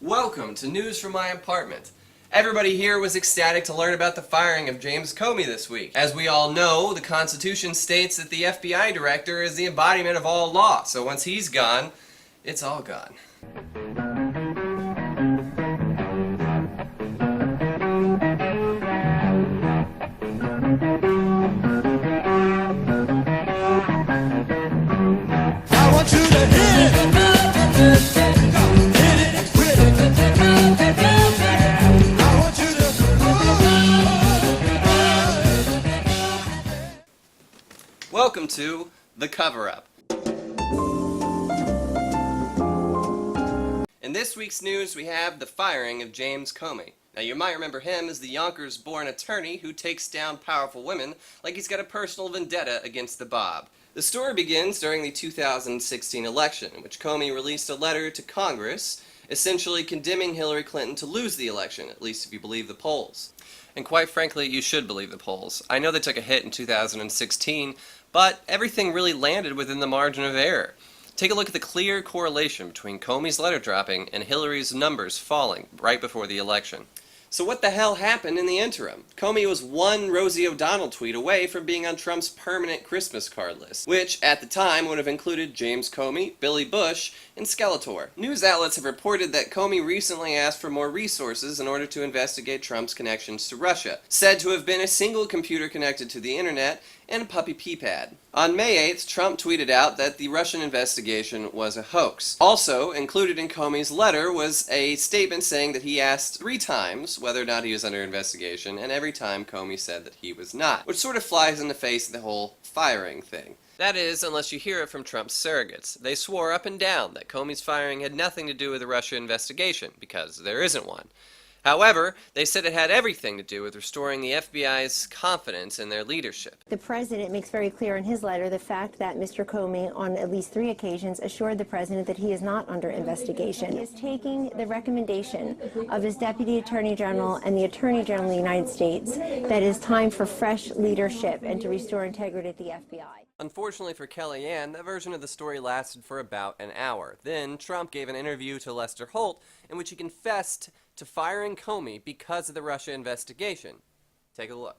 Welcome to News from My Apartment. Everybody here was ecstatic to learn about the firing of James Comey this week. As we all know, the Constitution states that the FBI director is the embodiment of all law, so once he's gone, it's all gone. I want you to hit it. Welcome to The Cover-Up. In this week's news, we have the firing of James Comey. Now, you might remember him as the Yonkers-born attorney who takes down powerful women like he's got a personal vendetta against the Bob. The story begins during the 2016 election, in which Comey released a letter to Congress essentially condemning Hillary Clinton to lose the election, at least if you believe the polls. And quite frankly, you should believe the polls. I know they took a hit in 2016, but everything really landed within the margin of error. Take a look at the clear correlation between Comey's letter dropping and Hillary's numbers falling right before the election. So what the hell happened in the interim? Comey was one Rosie O'Donnell tweet away from being on Trump's permanent Christmas card list, which at the time would have included James Comey, Billy Bush, and Skeletor. News outlets have reported that Comey recently asked for more resources in order to investigate Trump's connections to Russia, said to have been a single computer connected to the internet and a puppy pee-pad. On May 8th, Trump tweeted out that the Russian investigation was a hoax. Also included in Comey's letter was a statement saying that he asked 3 times whether or not he was under investigation, and every time Comey said that he was not, which sort of flies in the face of the whole firing thing. That is, unless you hear it from Trump's surrogates. They swore up and down that Comey's firing had nothing to do with the Russia investigation, because there isn't one. However, they said it had everything to do with restoring the FBI's confidence in their leadership. The president makes very clear in his letter the fact that Mr. Comey, on at least 3 occasions, assured the president that he is not under investigation. He is taking the recommendation of his Deputy Attorney General and the Attorney General of the United States that it is time for fresh leadership and to restore integrity at the FBI. Unfortunately for Kellyanne, that version of the story lasted for about an hour. Then, Trump gave an interview to Lester Holt in which he confessed to firing Comey because of the Russia investigation. Take a look.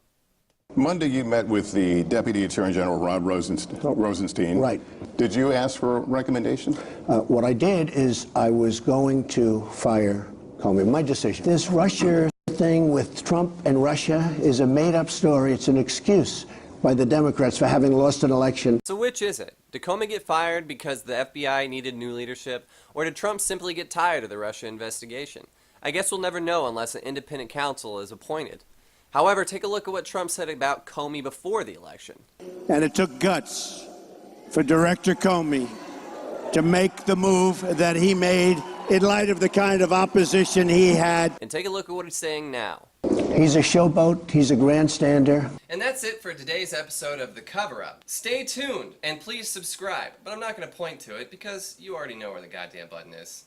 Monday you met with the Deputy Attorney General, Rod Rosenstein. Right. Did you ask for a recommendation? What I did is I was going to fire Comey. My decision. This Russia thing with Trump and Russia is a made-up story. It's an excuse by the Democrats for having lost an election. So which is it? Did Comey get fired because the FBI needed new leadership, or did Trump simply get tired of the Russia investigation? I guess we'll never know unless an independent counsel is appointed. However, take a look at what Trump said about Comey before the election. And it took guts for Director Comey to make the move that he made in light of the kind of opposition he had. And take a look at what he's saying now. He's a showboat. He's a grandstander. And that's it for today's episode of The Cover-Up. Stay tuned and please subscribe, but I'm not going to point to it because you already know where the goddamn button is.